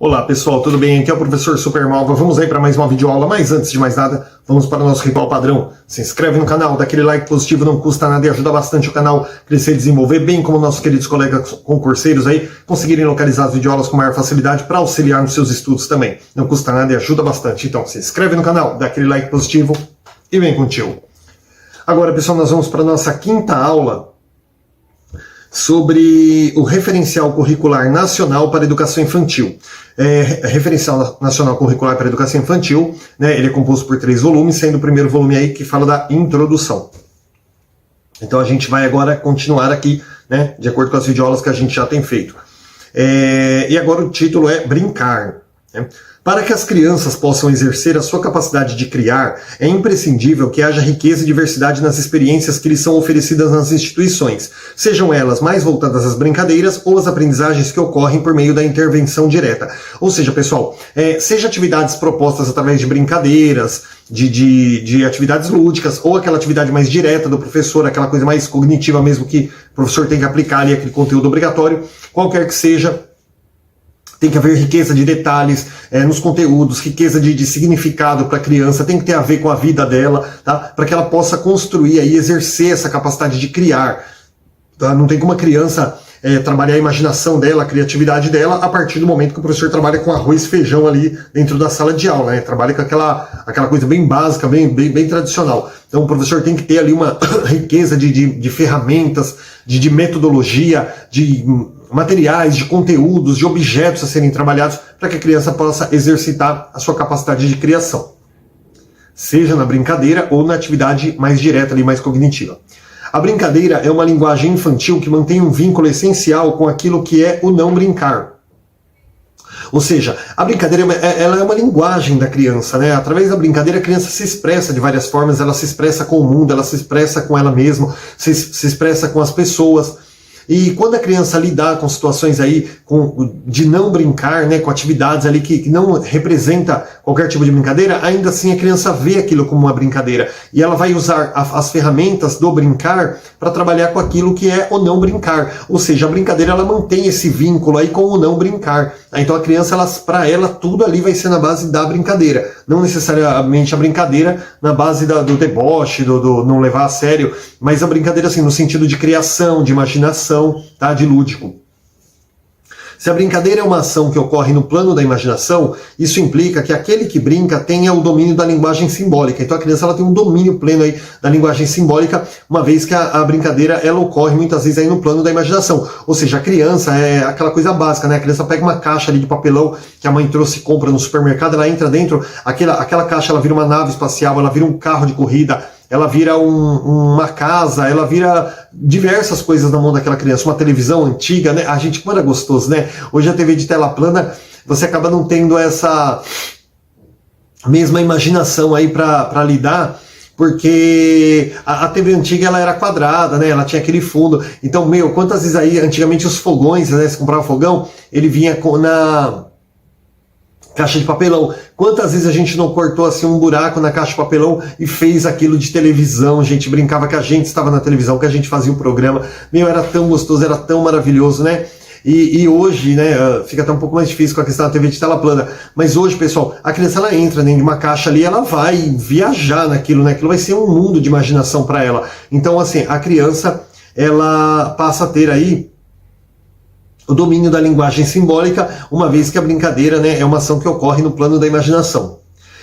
Olá pessoal, tudo bem? Aqui é o professor Supermalva. Vamos aí para mais uma videoaula, mas antes de mais nada, vamos para o nosso ritual padrão. Se inscreve no canal, dá aquele like positivo, não custa nada e ajuda bastante o canal a crescer e desenvolver, bem como nossos queridos colegas concurseiros aí conseguirem localizar as videoaulas com maior facilidade para auxiliar nos seus estudos também. Não custa nada e ajuda bastante. Então se inscreve no canal, dá aquele like positivo e vem contigo. Agora pessoal, nós vamos para a nossa quinta aula sobre o Referencial Curricular Nacional para a Educação Infantil. Referencial Nacional Curricular para a Educação Infantil, né, ele é composto por 3 volumes, sendo o primeiro volume aí que fala da introdução. Então a gente vai agora continuar aqui, né, de acordo com as videoaulas que a gente já tem feito. E agora o título é Brincar, né? Para que as crianças possam exercer a sua capacidade de criar, é imprescindível que haja riqueza e diversidade nas experiências que lhes são oferecidas nas instituições, sejam elas mais voltadas às brincadeiras ou às aprendizagens que ocorrem por meio da intervenção direta. Ou seja, pessoal, seja atividades propostas através de brincadeiras, de atividades lúdicas, ou aquela atividade mais direta do professor, aquela coisa mais cognitiva mesmo que o professor tem que aplicar ali, aquele conteúdo obrigatório, qualquer que seja, tem que haver riqueza de detalhes nos conteúdos, riqueza de significado para a criança, tem que ter a ver com a vida dela, tá? Para que ela possa construir e exercer essa capacidade de criar. Tá? Não tem como a criança trabalhar a imaginação dela, a criatividade dela, a partir do momento que o professor trabalha com arroz e feijão ali dentro da sala de aula, né? Trabalha com aquela coisa bem básica, bem tradicional. Então o professor tem que ter ali uma riqueza de ferramentas, de metodologia, de materiais, de conteúdos, de objetos a serem trabalhados para que a criança possa exercitar a sua capacidade de criação, seja na brincadeira ou na atividade mais direta, ali, mais cognitiva. A brincadeira é uma linguagem infantil que mantém um vínculo essencial com aquilo que é o não brincar. Ou seja, a brincadeira ela é uma linguagem da criança, né? Através da brincadeira a criança se expressa de várias formas, ela se expressa com o mundo, ela se expressa com ela mesma, se expressa com as pessoas. E quando a criança lidar com situações aí de não brincar, né, com atividades ali que não representa qualquer tipo de brincadeira, ainda assim a criança vê aquilo como uma brincadeira. E ela vai usar as ferramentas do brincar para trabalhar com aquilo que é o não brincar. Ou seja, a brincadeira ela mantém esse vínculo aí com o não brincar. Então a criança, para ela, tudo ali vai ser na base da brincadeira. Não necessariamente a brincadeira na base do deboche, do não levar a sério, mas a brincadeira assim, no sentido de criação, de imaginação, tá? De lúdico. Se a brincadeira é uma ação que ocorre no plano da imaginação, isso implica que aquele que brinca tenha o domínio da linguagem simbólica. Então a criança ela tem um domínio pleno aí da linguagem simbólica, uma vez que a brincadeira ela ocorre muitas vezes aí no plano da imaginação. Ou seja, a criança é aquela coisa básica, né? A criança pega uma caixa ali de papelão que a mãe trouxe e compra no supermercado, ela entra dentro, aquela caixa ela vira uma nave espacial, ela vira um carro de corrida, ela vira uma casa, ela vira diversas coisas na mão daquela criança, uma televisão antiga, né? A gente, como era gostoso, né? Hoje a TV de tela plana, você acaba não tendo essa mesma imaginação aí para lidar, porque a TV antiga ela era quadrada, né? Ela tinha aquele fundo. Então, quantas vezes aí, antigamente os fogões, né? Você comprava fogão, ele vinha na caixa de papelão. Quantas vezes a gente não cortou assim um buraco na caixa de papelão e fez aquilo de televisão? A gente brincava que a gente estava na televisão, que a gente fazia o programa. Era tão gostoso, era tão maravilhoso, né? E hoje, né, fica até um pouco mais difícil com a questão da TV de tela plana. Mas hoje, pessoal, a criança ela entra dentro de uma caixa ali, ela vai viajar naquilo, né? Aquilo vai ser um mundo de imaginação para ela. Então, assim, a criança, ela passa a ter aí o domínio da linguagem simbólica, uma vez que a brincadeira, né, é uma ação que ocorre no plano da imaginação.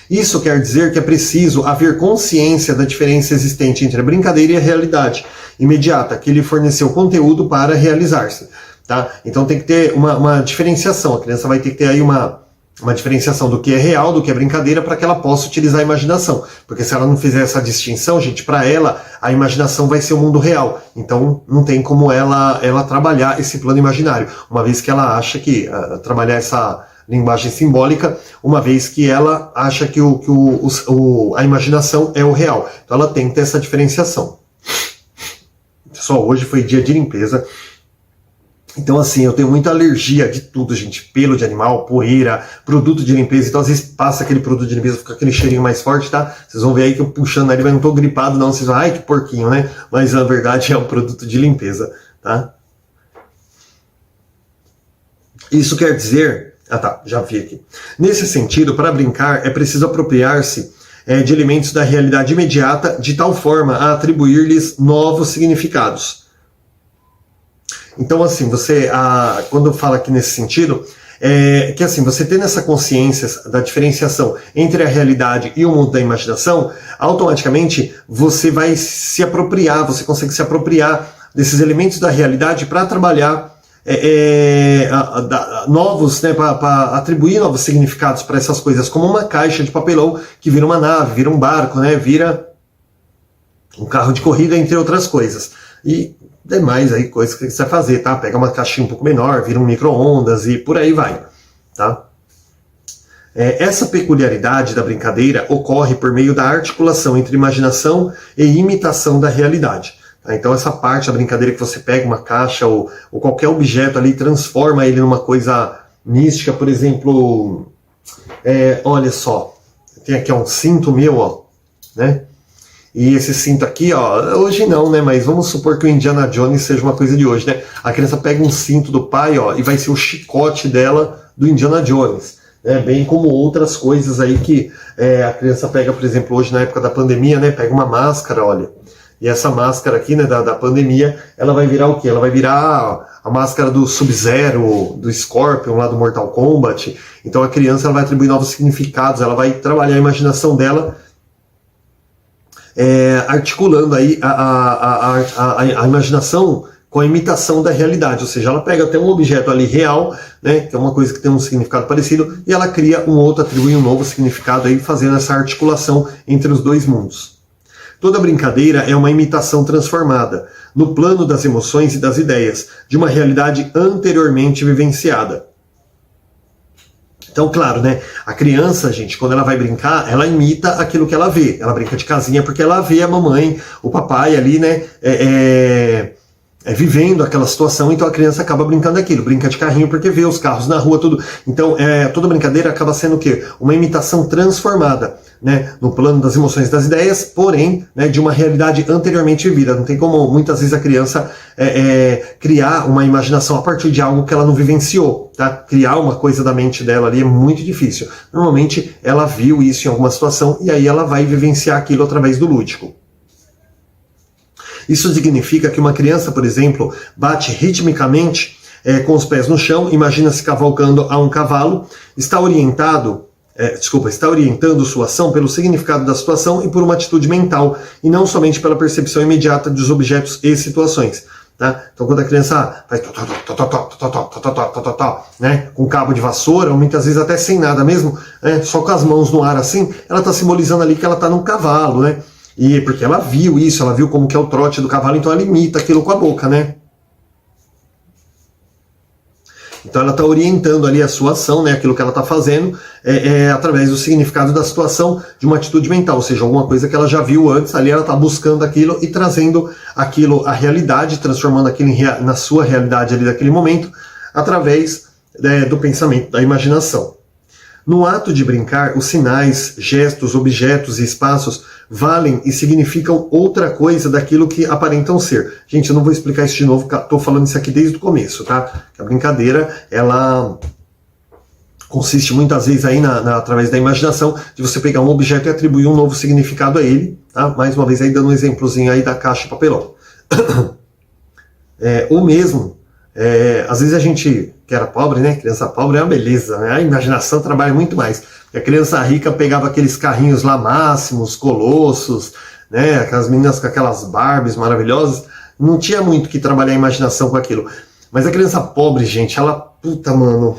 Isso quer dizer que é preciso haver consciência da diferença existente entre a brincadeira e a realidade imediata, que lhe forneceu conteúdo para realizar-se. Tá? Então tem que ter uma diferenciação, a criança vai ter que ter aí uma diferenciação do que é real, do que é brincadeira, para que ela possa utilizar a imaginação. Porque se ela não fizer essa distinção, gente, para ela, a imaginação vai ser o mundo real. Então não tem como ela trabalhar esse plano imaginário, uma vez que ela acha que trabalhar essa linguagem simbólica, uma vez que ela acha que a imaginação é o real. Então ela tem que ter essa diferenciação. Pessoal, hoje foi dia de limpeza. Então assim, eu tenho muita alergia de tudo, gente. Pelo de animal, poeira, produto de limpeza. Então às vezes passa aquele produto de limpeza, fica aquele cheirinho mais forte, tá? Vocês vão ver aí que eu puxando ali, mas não tô gripado não. Vocês vão, ai que porquinho, né? Mas na verdade é um produto de limpeza, tá? Isso quer dizer Ah tá, já vi aqui. Nesse sentido, para brincar, é preciso apropriar-se de elementos da realidade imediata de tal forma a atribuir-lhes novos significados. Então, assim, quando fala aqui nesse sentido, que assim, você tendo essa consciência da diferenciação entre a realidade e o mundo da imaginação, automaticamente você vai se apropriar, você consegue se apropriar desses elementos da realidade para trabalhar novos, né, para atribuir novos significados para essas coisas, como uma caixa de papelão que vira uma nave, vira um barco, né, vira um carro de corrida, entre outras coisas. E demais aí coisas que você vai fazer, tá? Pega uma caixinha um pouco menor, vira um micro-ondas e por aí vai, tá? Essa peculiaridade da brincadeira ocorre por meio da articulação entre imaginação e imitação da realidade. Então essa parte da brincadeira que você pega uma caixa ou qualquer objeto ali e transforma ele numa coisa mística, por exemplo, olha só, tem aqui um cinto meu, ó, né? E esse cinto aqui, ó, hoje não, né? Mas vamos supor que o Indiana Jones seja uma coisa de hoje, né? A criança pega um cinto do pai, ó, e vai ser o chicote dela do Indiana Jones, né? Bem como outras coisas aí que a criança pega, por exemplo, hoje na época da pandemia, né? Pega uma máscara, olha. E essa máscara aqui, né, da pandemia, ela vai virar o quê? Ela vai virar a máscara do Sub-Zero, do Scorpion, lá do Mortal Kombat. Então a criança ela vai atribuir novos significados, ela vai trabalhar a imaginação dela, articulando aí a imaginação com a imitação da realidade. Ou seja, ela pega até um objeto ali real, né, que é uma coisa que tem um significado parecido, e ela cria um outro, atribui um novo significado aí, fazendo essa articulação entre os dois mundos. Toda brincadeira é uma imitação transformada, no plano das emoções e das ideias, de uma realidade anteriormente vivenciada. Então, claro, né? A criança, gente, quando ela vai brincar, ela imita aquilo que ela vê. Ela brinca de casinha porque ela vê a mamãe, o papai ali, né? Vivendo aquela situação, então a criança acaba brincando daquilo, brinca de carrinho porque vê os carros na rua, tudo. Então, toda brincadeira acaba sendo o quê? Uma imitação transformada, né, no plano das emoções e das ideias, porém, né, de uma realidade anteriormente vivida. Não tem como, muitas vezes, a criança criar uma imaginação a partir de algo que ela não vivenciou, tá? Criar uma coisa da mente dela ali é muito difícil. Normalmente, ela viu isso em alguma situação e aí ela vai vivenciar aquilo através do lúdico. Isso significa que uma criança, por exemplo, bate ritmicamente com os pés no chão, imagina-se cavalgando a um cavalo, está orientando sua ação pelo significado da situação e por uma atitude mental, e não somente pela percepção imediata dos objetos e situações. Tá? Então quando a criança faz né, com cabo de vassoura, ou muitas vezes até sem nada mesmo, né, só com as mãos no ar assim, ela está simbolizando ali que ela está num cavalo, né? E porque ela viu isso, ela viu como que é o trote do cavalo, então ela imita aquilo com a boca, né? Então ela está orientando ali a sua ação, né, aquilo que ela está fazendo, através do significado da situação, de uma atitude mental, ou seja, alguma coisa que ela já viu antes, ali ela está buscando aquilo e trazendo aquilo à realidade, transformando aquilo na sua realidade ali daquele momento, através do pensamento, da imaginação. No ato de brincar, os sinais, gestos, objetos e espaços valem e significam outra coisa daquilo que aparentam ser. Gente, eu não vou explicar isso de novo, estou falando isso aqui desde o começo, tá? A brincadeira, ela consiste muitas vezes aí através da imaginação, de você pegar um objeto e atribuir um novo significado a ele, tá? Mais uma vez aí dando um exemplozinho aí da caixa de papelão. Ou mesmo, às vezes a gente que era pobre, né? Criança pobre é uma beleza, né? A imaginação trabalha muito mais. A criança rica pegava aqueles carrinhos lá máximos, colossos, né? Aquelas meninas com aquelas Barbies maravilhosas. Não tinha muito que trabalhar a imaginação com aquilo. Mas a criança pobre, gente, ela... Puta, mano...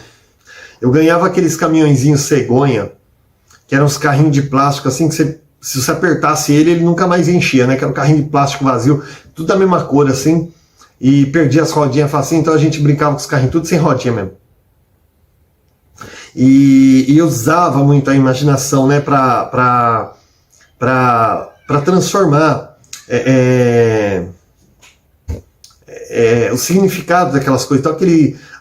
Eu ganhava aqueles caminhõezinhos cegonha, que eram uns carrinhos de plástico, assim, que se você apertasse ele nunca mais enchia, né? Que era um carrinho de plástico vazio, tudo da mesma cor, assim. E perdia as rodinhas facinho, então a gente brincava com os carrinhos tudo sem rodinha mesmo. E eu usava muito a imaginação, né, para transformar o significado daquelas coisas. Então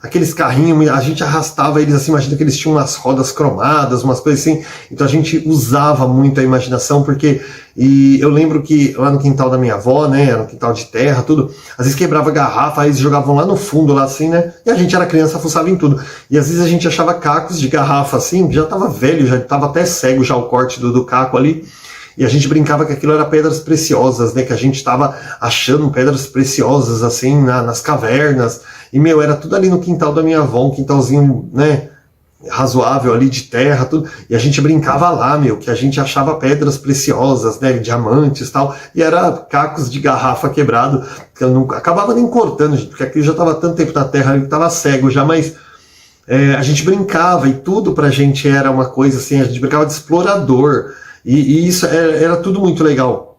aqueles carrinhos, a gente arrastava eles assim, imagina que eles tinham umas rodas cromadas, umas coisas assim. Então a gente usava muito a imaginação, porque eu lembro que lá no quintal da minha avó, né, era um quintal de terra, tudo, às vezes quebrava garrafa, aí eles jogavam lá no fundo, lá assim, né, e a gente era criança, fuçava em tudo. E às vezes a gente achava cacos de garrafa assim, já tava velho, já tava até cego já o corte do caco ali. E a gente brincava que aquilo era pedras preciosas, né? Que a gente estava achando pedras preciosas, assim, nas cavernas. E, era tudo ali no quintal da minha avó, um quintalzinho, né? Razoável ali de terra, tudo. E a gente brincava lá, que a gente achava pedras preciosas, né? Diamantes e tal. E era cacos de garrafa quebrado, que eu não acabava nem cortando, gente, porque aquilo já estava tanto tempo na terra, ele estava cego já, mas a gente brincava e tudo pra gente era uma coisa assim, a gente brincava de explorador. E isso era tudo muito legal.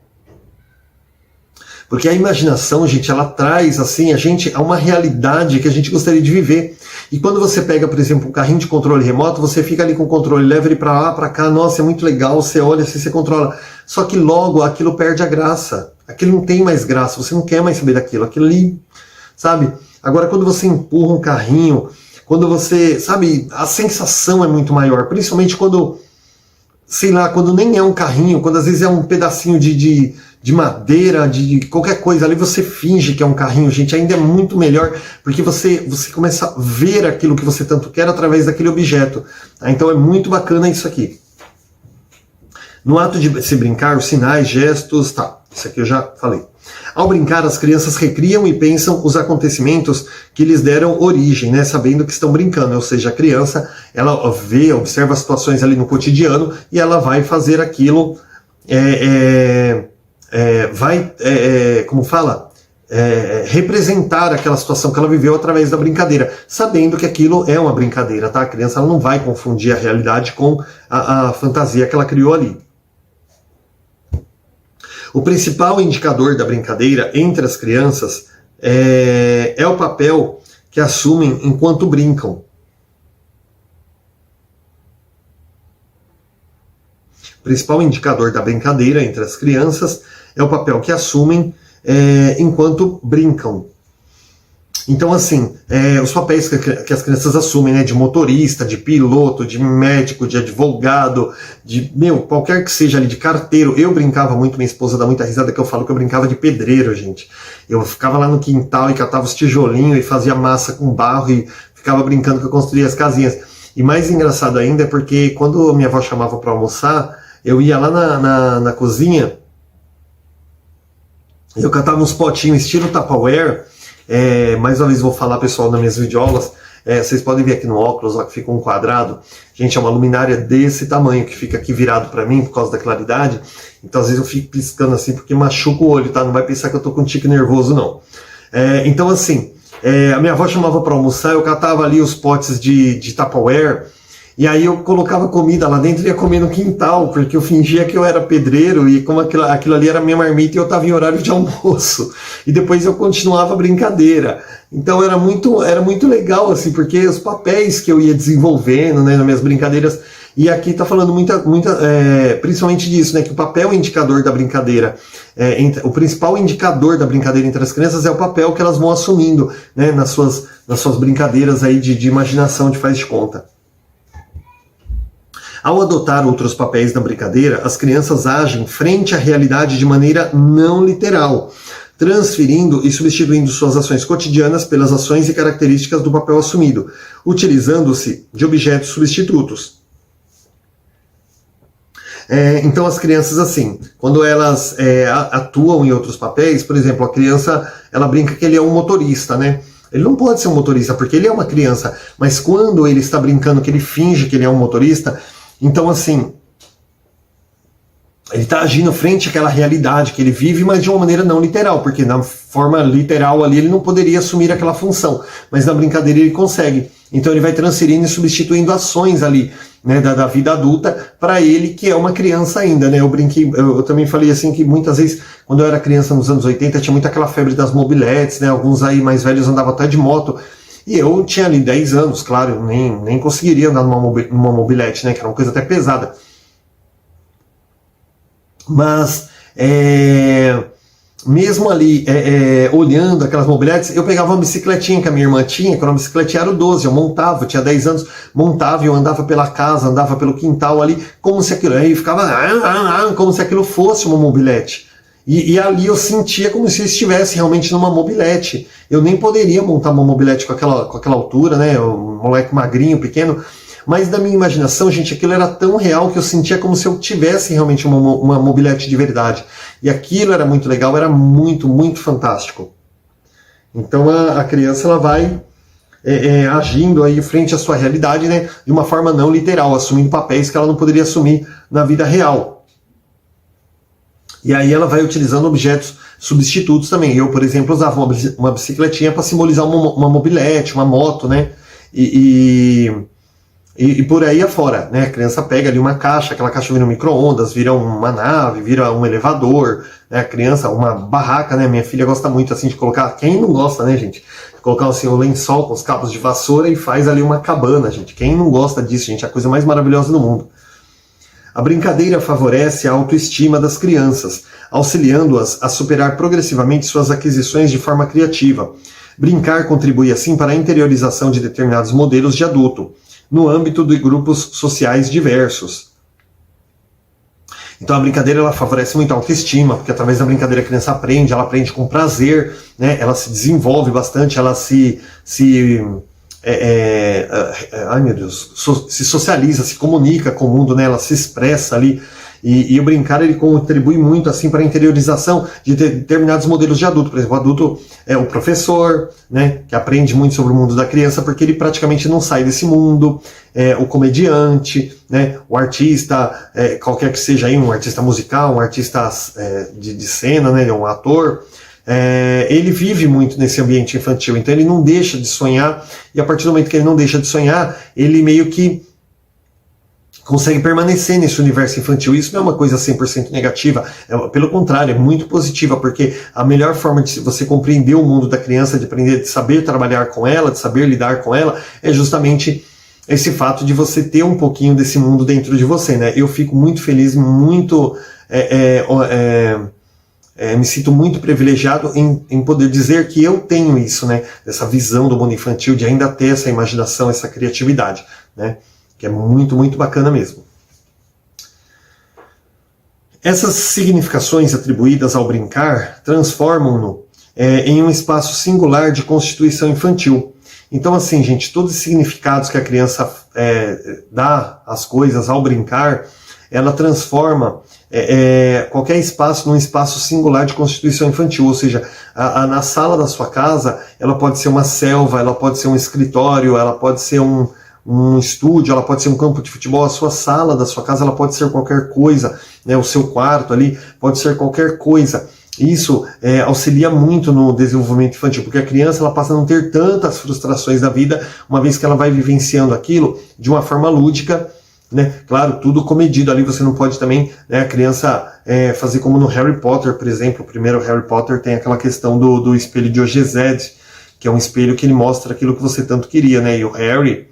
Porque a imaginação, gente, ela traz assim, a gente a uma realidade que a gente gostaria de viver. E quando você pega, por exemplo, um carrinho de controle remoto, você fica ali com o controle, leva ele para lá, para cá, nossa, é muito legal, você olha assim, você controla. Só que logo aquilo perde a graça. Aquilo não tem mais graça, você não quer mais saber daquilo. Aquilo ali, sabe? Agora, quando você empurra um carrinho, quando você, sabe, a sensação é muito maior, principalmente quando, sei lá, quando nem é um carrinho, quando às vezes é um pedacinho de madeira, de qualquer coisa, ali você finge que é um carrinho, gente, ainda é muito melhor, porque você começa a ver aquilo que você tanto quer através daquele objeto. Tá? Então é muito bacana isso aqui. No ato de se brincar, os sinais, gestos, tá, isso aqui eu já falei. Ao brincar, as crianças recriam e pensam os acontecimentos que lhes deram origem, né, sabendo que estão brincando, ou seja, a criança, ela observa as situações ali no cotidiano e ela vai fazer aquilo, como fala? Representar aquela situação que ela viveu através da brincadeira, sabendo que aquilo é uma brincadeira, tá? A criança ela não vai confundir a realidade com a fantasia que ela criou ali. O principal indicador da brincadeira entre as crianças é o papel que assumem enquanto brincam. O principal indicador da brincadeira entre as crianças é o papel que assumem enquanto brincam. Então, assim, os papéis que as crianças assumem, né, de motorista, de piloto, de médico, de advogado, de, qualquer que seja ali, de carteiro. Eu brincava muito, minha esposa dá muita risada que eu falo que eu brincava de pedreiro, gente. Eu ficava lá no quintal e catava os tijolinhos e fazia massa com barro e ficava brincando que eu construía as casinhas. E mais engraçado ainda é porque quando minha avó chamava para almoçar, eu ia lá na cozinha, eu catava uns potinhos estilo Tupperware. Mais uma vez vou falar, pessoal, nas minhas videoaulas, vocês podem ver aqui no óculos, ó, que fica um quadrado. Gente, é uma luminária desse tamanho, que fica aqui virado para mim por causa da claridade. Então às vezes eu fico piscando assim, porque machuca o olho, tá? Não vai pensar que eu tô com um tique nervoso, não. Então assim, a minha avó chamava para almoçar, eu catava ali os potes de Tupperware, e aí eu colocava comida lá dentro e ia comer no quintal, porque eu fingia que eu era pedreiro e como aquilo ali era minha marmita e eu estava em horário de almoço. E depois eu continuava a brincadeira. Então era muito legal, assim, porque os papéis que eu ia desenvolvendo, né, nas minhas brincadeiras. E aqui está falando principalmente disso, né, que o papel indicador da brincadeira, o principal indicador da brincadeira entre as crianças é o papel que elas vão assumindo, né, nas suas brincadeiras aí de imaginação, de faz de conta. Ao adotar outros papéis na brincadeira, as crianças agem frente à realidade de maneira não literal, transferindo e substituindo suas ações cotidianas pelas ações e características do papel assumido, utilizando-se de objetos substitutos. Então as crianças, assim, quando elas atuam em outros papéis, por exemplo, a criança, ela brinca que ele é um motorista, né? Ele não pode ser um motorista porque ele é uma criança, mas quando ele está brincando que ele finge que ele é um motorista, então, assim, ele está agindo frente àquela realidade que ele vive, mas de uma maneira não literal, porque na forma literal ali ele não poderia assumir aquela função, mas na brincadeira ele consegue. Então ele vai transferindo e substituindo ações ali, né, da vida adulta para ele, que é uma criança ainda, né? Eu também falei assim que muitas vezes, quando eu era criança nos anos 80, tinha muito aquela febre das mobiletes, né? Alguns aí mais velhos andavam até de moto. E eu tinha ali 10 anos, claro, eu nem conseguiria andar numa mobilete, né, que era uma coisa até pesada. Mas mesmo ali olhando aquelas mobiletes, eu pegava uma bicicletinha que a minha irmã tinha, que era uma bicicletinha aro 12, eu montava, eu tinha 10 anos, montava e eu andava pela casa, andava pelo quintal ali, como se aquilo, aí ficava como se aquilo fosse uma mobilete. E ali eu sentia como se eu estivesse realmente numa mobilete. Eu nem poderia montar uma mobilete com aquela altura, né? Um moleque magrinho, pequeno. Mas na minha imaginação, gente, aquilo era tão real que eu sentia como se eu tivesse realmente uma mobilete de verdade. E aquilo era muito legal, era muito, muito fantástico. Então a criança ela vai agindo aí frente à sua realidade, né? De uma forma não literal, assumindo papéis que ela não poderia assumir na vida real. E aí ela vai utilizando objetos substitutos também. Eu, por exemplo, usava uma bicicletinha para simbolizar uma mobilete, uma moto, né? E por aí afora, né? A criança pega ali uma caixa, aquela caixa vira um micro-ondas, vira uma nave, vira um elevador, né? A criança, uma barraca, né? Minha filha gosta muito assim de colocar, quem não gosta, né, gente? Colocar assim um lençol com os cabos de vassoura e faz ali uma cabana, gente. Quem não gosta disso, gente? É a coisa mais maravilhosa do mundo. A brincadeira favorece a autoestima das crianças, auxiliando-as a superar progressivamente suas aquisições de forma criativa. Brincar contribui assim para a interiorização de determinados modelos de adulto, no âmbito de grupos sociais diversos. Então a brincadeira ela favorece muito a autoestima, porque através da brincadeira a criança aprende, ela aprende com prazer, né? Ela se desenvolve bastante, ela ai meu Deus, se socializa, se comunica com o mundo, né? Ela se expressa ali. E o brincar ele contribui muito assim para a interiorização de determinados modelos de adulto. Por exemplo, o adulto é o professor, né, que aprende muito sobre o mundo da criança porque ele praticamente não sai desse mundo. O comediante, né, o artista, qualquer que seja aí, um artista musical, um artista de cena, né, um ator. Ele vive muito nesse ambiente infantil, então ele não deixa de sonhar, e a partir do momento que ele não deixa de sonhar, ele meio que consegue permanecer nesse universo infantil. Isso não é uma coisa 100% negativa, pelo contrário, é muito positiva, porque a melhor forma de você compreender o mundo da criança, de aprender, de saber trabalhar com ela, de saber lidar com ela, é justamente esse fato de você ter um pouquinho desse mundo dentro de você, né? Eu fico muito feliz, muito... me sinto muito privilegiado em poder dizer que eu tenho isso, né? Essa visão do mundo infantil, de ainda ter essa imaginação, essa criatividade, né? Que é muito, muito bacana mesmo. Essas significações atribuídas ao brincar transformam-no em um espaço singular de constituição infantil. Então, assim, gente, todos os significados que a criança dá às coisas ao brincar, ela transforma qualquer espaço num espaço singular de constituição infantil, ou seja, na sala da sua casa, ela pode ser uma selva, ela pode ser um escritório, ela pode ser um estúdio, ela pode ser um campo de futebol, a sua sala da sua casa ela pode ser qualquer coisa, né, o seu quarto ali pode ser qualquer coisa. Isso auxilia muito no desenvolvimento infantil, porque a criança ela passa a não ter tantas frustrações da vida, uma vez que ela vai vivenciando aquilo de uma forma lúdica, né? Claro, tudo comedido ali, você não pode também, né, a criança fazer como no Harry Potter, por exemplo. O primeiro Harry Potter tem aquela questão do espelho de Ogezed, que é um espelho que ele mostra aquilo que você tanto queria, né? E o Harry,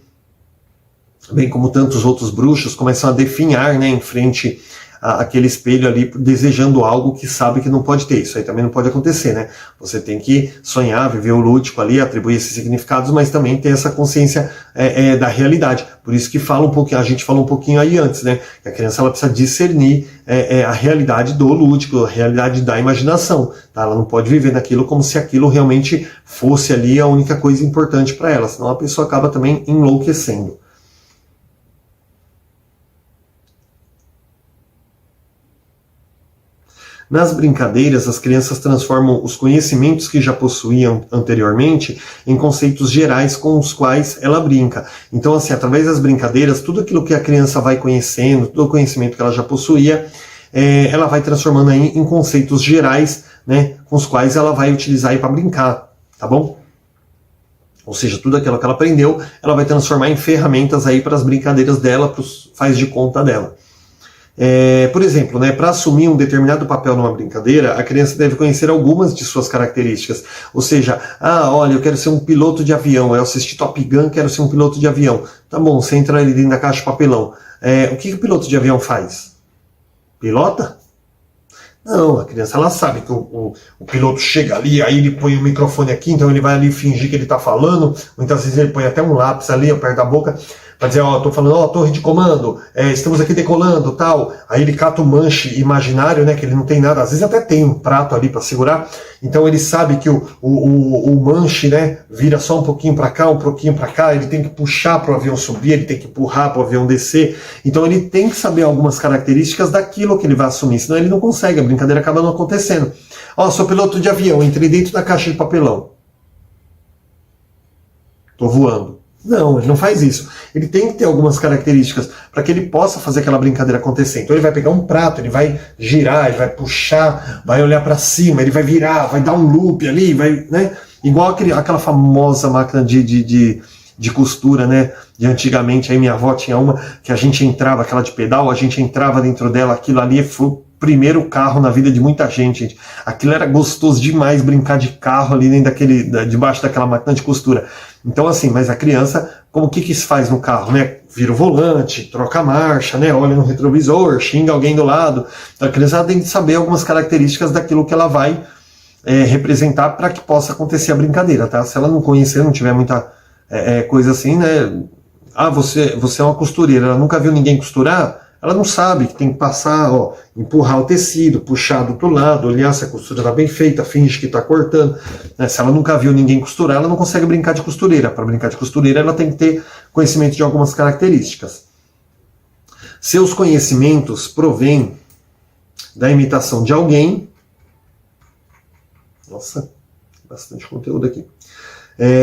bem como tantos outros bruxos, começam a definhar, né, em frente àquele espelho ali, desejando algo que sabe que não pode ter. Isso aí também não pode acontecer, né? Você tem que sonhar, viver o lúdico ali, atribuir esses significados, mas também ter essa consciência da realidade. Por isso que a gente falou um pouquinho aí antes, né? Que a criança ela precisa discernir a realidade do lúdico, a realidade da imaginação. Tá? Ela não pode viver naquilo como se aquilo realmente fosse ali a única coisa importante para ela, senão a pessoa acaba também enlouquecendo. Nas brincadeiras, as crianças transformam os conhecimentos que já possuíam anteriormente em conceitos gerais com os quais ela brinca. Então, assim, através das brincadeiras, tudo aquilo que a criança vai conhecendo, todo o conhecimento que ela já possuía, ela vai transformando aí em conceitos gerais, né, com os quais ela vai utilizar aí para brincar, tá bom? Ou seja, tudo aquilo que ela aprendeu, ela vai transformar em ferramentas aí para as brincadeiras dela, para os faz de conta dela. Por exemplo, né, para assumir um determinado papel numa brincadeira, a criança deve conhecer algumas de suas características. Ou seja, olha, eu quero ser um piloto de avião, eu assisti Top Gun, quero ser um piloto de avião. Tá bom, você entra ali dentro da caixa de papelão. O que o piloto de avião faz? Pilota? Não, a criança ela sabe que o piloto chega ali, aí ele põe o microfone aqui, então ele vai ali fingir que ele está falando, ou então às vezes ele põe até um lápis ali perto da boca, para dizer, ó, tô falando, ó, torre de comando, estamos aqui decolando, tal. Aí ele cata o manche imaginário, né, que ele não tem nada, às vezes até tem um prato ali para segurar, então ele sabe que o manche, né, vira só um pouquinho para cá, um pouquinho para cá, ele tem que puxar para o avião subir, ele tem que empurrar para o avião descer, então ele tem que saber algumas características daquilo que ele vai assumir, senão ele não consegue, a brincadeira acaba não acontecendo. Ó, sou piloto de avião, entrei dentro da caixa de papelão. Tô voando. Não, ele não faz isso. Ele tem que ter algumas características para que ele possa fazer aquela brincadeira acontecer. Então ele vai pegar um prato, ele vai girar, ele vai puxar, vai olhar para cima, ele vai virar, vai dar um loop ali, vai, né? Igual aquela famosa máquina de costura, né? De antigamente, aí minha avó tinha uma que a gente entrava, aquela de pedal, a gente entrava dentro dela, aquilo ali foi primeiro carro na vida de muita gente. Aquilo era gostoso demais, brincar de carro ali dentro debaixo daquela máquina de costura. Então assim, mas a criança, como que se faz no carro, né? Vira o volante, troca a marcha, né? Olha no retrovisor, xinga alguém do lado. Então a criança tem que saber algumas características daquilo que ela vai representar para que possa acontecer a brincadeira, tá? Se ela não conhecer, não tiver muita coisa assim, né? Ah, você é uma costureira, ela nunca viu ninguém costurar? Ela não sabe que tem que passar, ó, empurrar o tecido, puxar do outro lado, olhar se a costura está bem feita, finge que está cortando. Né? Se ela nunca viu ninguém costurar, ela não consegue brincar de costureira. Para brincar de costureira, ela tem que ter conhecimento de algumas características. Seus conhecimentos provêm da imitação de alguém. Nossa, bastante conteúdo aqui.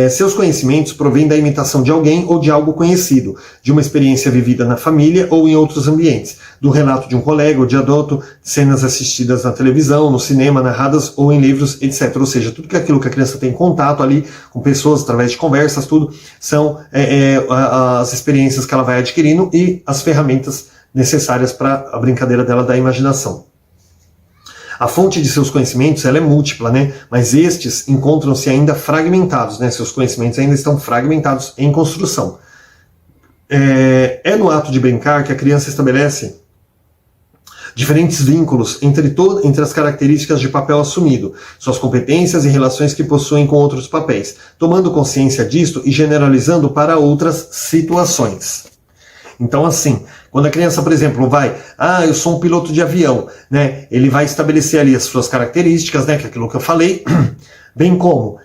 Seus conhecimentos provêm da imitação de alguém ou de algo conhecido, de uma experiência vivida na família ou em outros ambientes, do relato de um colega ou de adulto, cenas assistidas na televisão, no cinema, narradas ou em livros, etc. Ou seja, tudo aquilo que a criança tem contato ali com pessoas através de conversas, tudo são as experiências que ela vai adquirindo e as ferramentas necessárias para a brincadeira dela da imaginação. A fonte de seus conhecimentos ela é múltipla, né? Mas estes encontram-se ainda fragmentados, né? Seus conhecimentos ainda estão fragmentados em construção. É no ato de brincar que a criança estabelece diferentes vínculos entre as características de papel assumido, suas competências e relações que possuem com outros papéis, tomando consciência disto e generalizando para outras situações. Então, assim, quando a criança, por exemplo, eu sou um piloto de avião, né? Ele vai estabelecer ali as suas características, né? Que é aquilo que eu falei, bem como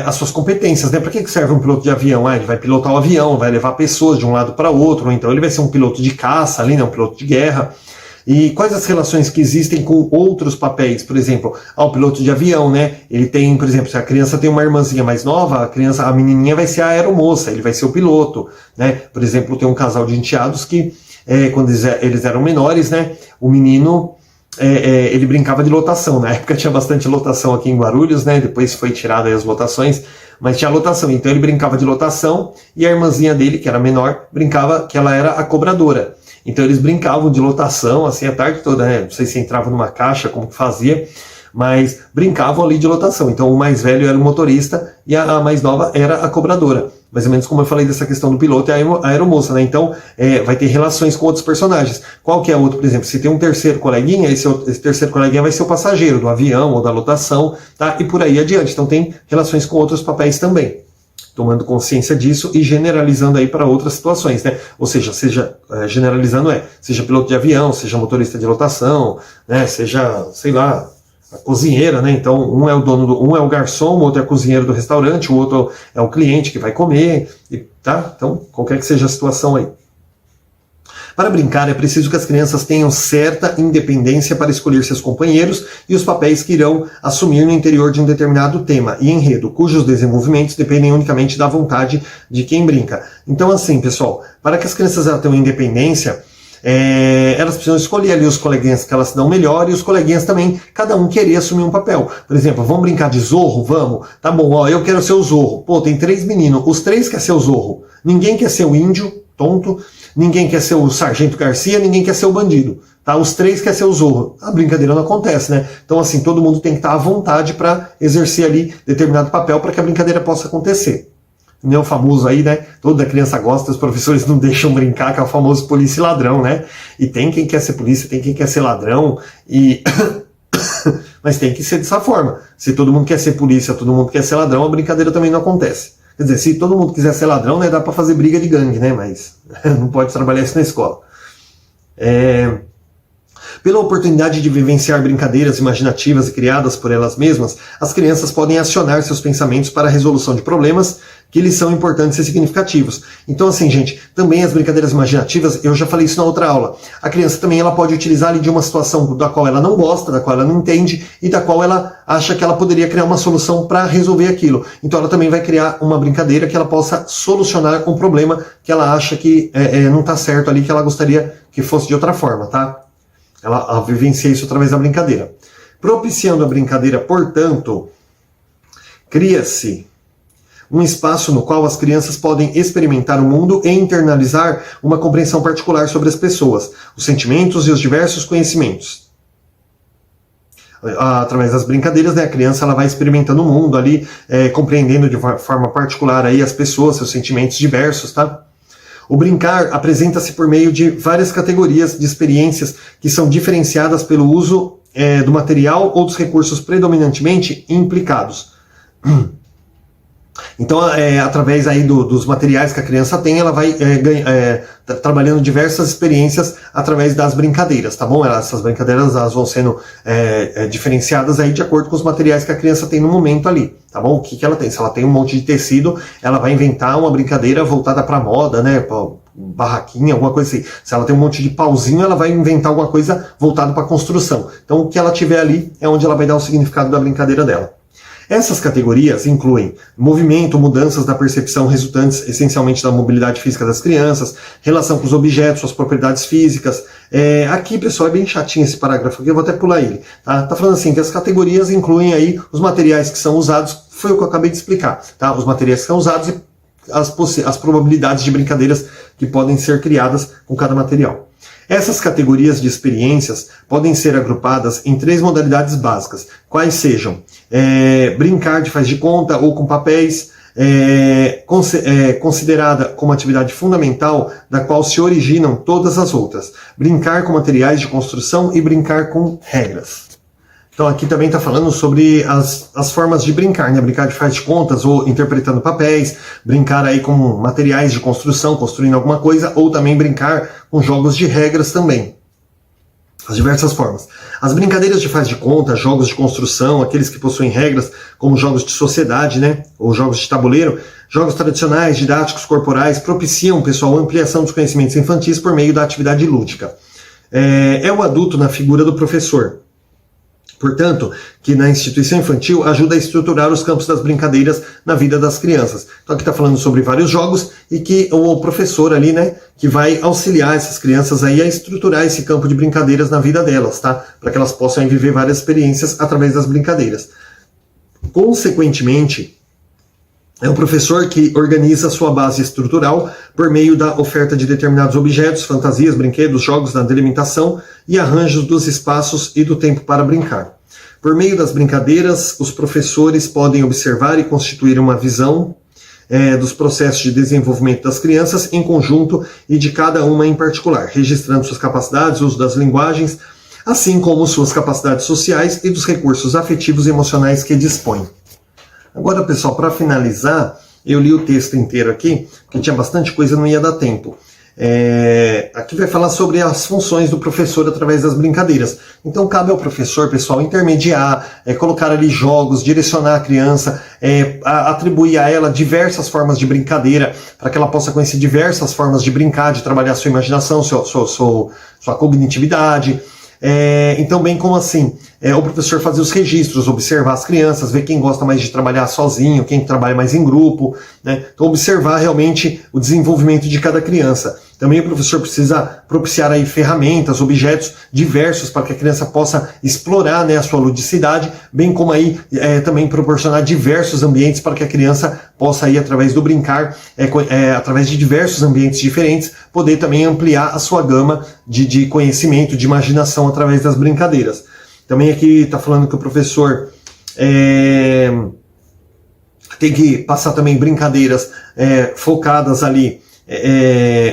as suas competências, né? Para que serve um piloto de avião? Ele vai pilotar o avião, vai levar pessoas de um lado para o outro, ou então ele vai ser um piloto de caça ali, né? Um piloto de guerra. E quais as relações que existem com outros papéis? Por exemplo, o piloto de avião, né? Ele tem, por exemplo, se a criança tem uma irmãzinha mais nova, a menininha vai ser a aeromoça, ele vai ser o piloto, né? Por exemplo, tem um casal de enteados que, quando eles eram menores, né? O menino, ele brincava de lotação. Na época tinha bastante lotação aqui em Guarulhos, né? Depois foi tirada as lotações, mas tinha lotação. Então ele brincava de lotação e a irmãzinha dele, que era menor, brincava que ela era a cobradora. Então eles brincavam de lotação, assim, a tarde toda, né? Não sei se entrava numa caixa, como que fazia, mas brincavam ali de lotação. Então o mais velho era o motorista e a mais nova era a cobradora. Mais ou menos como eu falei dessa questão do piloto e a aeromoça, né? Então vai ter relações com outros personagens. Qual que é outro, por exemplo? Se tem um terceiro coleguinha, esse terceiro coleguinha vai ser o passageiro do avião ou da lotação, tá? E por aí adiante. Então tem relações com outros papéis também. Tomando consciência disso e generalizando aí para outras situações, né? Ou seja, generalizando seja piloto de avião, seja motorista de lotação, né? Seja, sei lá, a cozinheira, né? Então, um é o garçom, o outro é o cozinheiro do restaurante, o outro é o cliente que vai comer, tá? Então, qualquer que seja a situação aí. Para brincar, é preciso que as crianças tenham certa independência para escolher seus companheiros e os papéis que irão assumir no interior de um determinado tema e enredo, cujos desenvolvimentos dependem unicamente da vontade de quem brinca. Então, assim, pessoal, para que as crianças tenham independência, elas precisam escolher ali os coleguinhas que elas se dão melhor e os coleguinhas também, cada um querer assumir um papel. Por exemplo, vamos brincar de Zorro? Vamos. Tá bom, ó, eu quero ser o Zorro. Pô, tem 3 meninos, os 3 querem ser o Zorro. Ninguém quer ser o índio, tonto, ninguém quer ser o Sargento Garcia, ninguém quer ser o bandido. Tá? Os 3 querem ser o Zorro. A brincadeira não acontece, né? Então, assim, todo mundo tem que estar à vontade para exercer ali determinado papel para que a brincadeira possa acontecer. Não é o famoso aí, né? Toda criança gosta, os professores não deixam brincar, que é o famoso polícia e ladrão, né? E tem quem quer ser polícia, tem quem quer ser ladrão, e Mas tem que ser dessa forma. Se todo mundo quer ser polícia, todo mundo quer ser ladrão, a brincadeira também não acontece. Quer dizer, se todo mundo quiser ser ladrão, né, dá para fazer briga de gangue, né? Mas não pode trabalhar isso na escola. Pela oportunidade de vivenciar brincadeiras imaginativas e criadas por elas mesmas, as crianças podem acionar seus pensamentos para a resolução de problemas que lhes são importantes e significativos. Então, assim, gente, também as brincadeiras imaginativas, eu já falei isso na outra aula, a criança também ela pode utilizar ali de uma situação da qual ela não gosta, da qual ela não entende e da qual ela acha que ela poderia criar uma solução para resolver aquilo. Então ela também vai criar uma brincadeira que ela possa solucionar um problema que ela acha que não está certo ali, que ela gostaria que fosse de outra forma, tá? Ela vivencia isso através da brincadeira. Propiciando a brincadeira, portanto, cria-se um espaço no qual as crianças podem experimentar o mundo e internalizar uma compreensão particular sobre as pessoas, os sentimentos e os diversos conhecimentos. Através das brincadeiras, né, a criança ela vai experimentando o mundo ali, compreendendo de forma particular aí as pessoas, seus sentimentos diversos, tá? O brincar apresenta-se por meio de várias categorias de experiências que são diferenciadas pelo uso do material ou dos recursos predominantemente implicados. Então, através aí dos materiais que a criança tem, ela vai trabalhando diversas experiências através das brincadeiras, tá bom? Essas brincadeiras elas vão sendo diferenciadas aí de acordo com os materiais que a criança tem no momento ali, tá bom? O que ela tem? Se ela tem um monte de tecido, ela vai inventar uma brincadeira voltada para moda, né? Pra barraquinha, alguma coisa assim. Se ela tem um monte de pauzinho, ela vai inventar alguma coisa voltada para construção. Então, o que ela tiver ali é onde ela vai dar o significado da brincadeira dela. Essas categorias incluem movimento, mudanças da percepção resultantes essencialmente da mobilidade física das crianças, relação com os objetos, suas propriedades físicas. Aqui, pessoal, é bem chatinho esse parágrafo aqui, eu vou até pular ele. Tá falando assim, que as categorias incluem aí os materiais que são usados, foi o que eu acabei de explicar, tá? Os materiais que são usados e as probabilidades de brincadeiras que podem ser criadas com cada material. Essas categorias de experiências podem ser agrupadas em 3 modalidades básicas, quais sejam brincar de faz de conta ou com papéis, considerada como atividade fundamental da qual se originam todas as outras, brincar com materiais de construção e brincar com regras. Então aqui também está falando sobre as formas de brincar, né? Brincar de faz de contas ou interpretando papéis, brincar aí com materiais de construção, construindo alguma coisa, ou também brincar com jogos de regras também. As diversas formas. As brincadeiras de faz de conta, jogos de construção, aqueles que possuem regras, como jogos de sociedade, né? Ou jogos de tabuleiro, jogos tradicionais, didáticos, corporais, propiciam, pessoal, a ampliação dos conhecimentos infantis por meio da atividade lúdica. É o adulto na figura do professor. Portanto, que na instituição infantil ajuda a estruturar os campos das brincadeiras na vida das crianças. Então aqui está falando sobre vários jogos e que o professor ali, né, que vai auxiliar essas crianças aí a estruturar esse campo de brincadeiras na vida delas, tá? Para que elas possam viver várias experiências através das brincadeiras. Consequentemente, é o professor que organiza a sua base estrutural por meio da oferta de determinados objetos, fantasias, brinquedos, jogos, da delimitação e arranjos dos espaços e do tempo para brincar. Por meio das brincadeiras, os professores podem observar e constituir uma visão dos processos de desenvolvimento das crianças em conjunto e de cada uma em particular, registrando suas capacidades, uso das linguagens, assim como suas capacidades sociais e dos recursos afetivos e emocionais que dispõem. Agora, pessoal, para finalizar, eu li o texto inteiro aqui, porque tinha bastante coisa, não ia dar tempo. Aqui vai falar sobre as funções do professor através das brincadeiras. Então, cabe ao professor, pessoal, intermediar, colocar ali jogos, direcionar a criança, atribuir a ela diversas formas de brincadeira, para que ela possa conhecer diversas formas de brincar, de trabalhar sua imaginação, sua cognitividade. Então, bem como assim, o professor fazer os registros, observar as crianças, ver quem gosta mais de trabalhar sozinho, quem trabalha mais em grupo, né? Então, observar realmente o desenvolvimento de cada criança. Também o professor precisa propiciar aí ferramentas, objetos diversos para que a criança possa explorar, né, a sua ludicidade, bem como aí também proporcionar diversos ambientes para que a criança possa aí, através do brincar, através de diversos ambientes diferentes, poder também ampliar a sua gama de conhecimento, de imaginação através das brincadeiras. Também aqui está falando que o professor tem que passar também brincadeiras focadas ali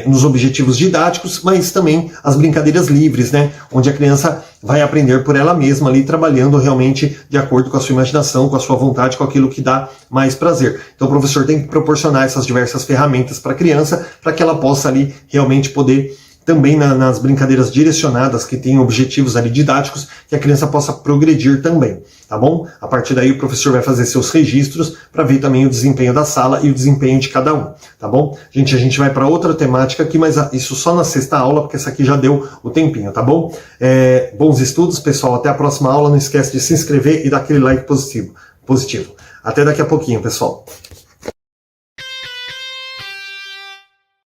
nos objetivos didáticos, mas também as brincadeiras livres, né? Onde a criança vai aprender por ela mesma ali, trabalhando realmente de acordo com a sua imaginação, com a sua vontade, com aquilo que dá mais prazer. Então o professor tem que proporcionar essas diversas ferramentas para a criança, para que ela possa ali realmente poder também nas brincadeiras direcionadas, que tem objetivos ali didáticos, que a criança possa progredir também, tá bom? A partir daí o professor vai fazer seus registros para ver também o desempenho da sala e o desempenho de cada um, tá bom? Gente, a gente vai para outra temática aqui, mas isso só na sexta aula, porque essa aqui já deu o tempinho, tá bom? Bons estudos, pessoal, até a próxima aula, não esquece de se inscrever e dar aquele like positivo. Até daqui a pouquinho, pessoal.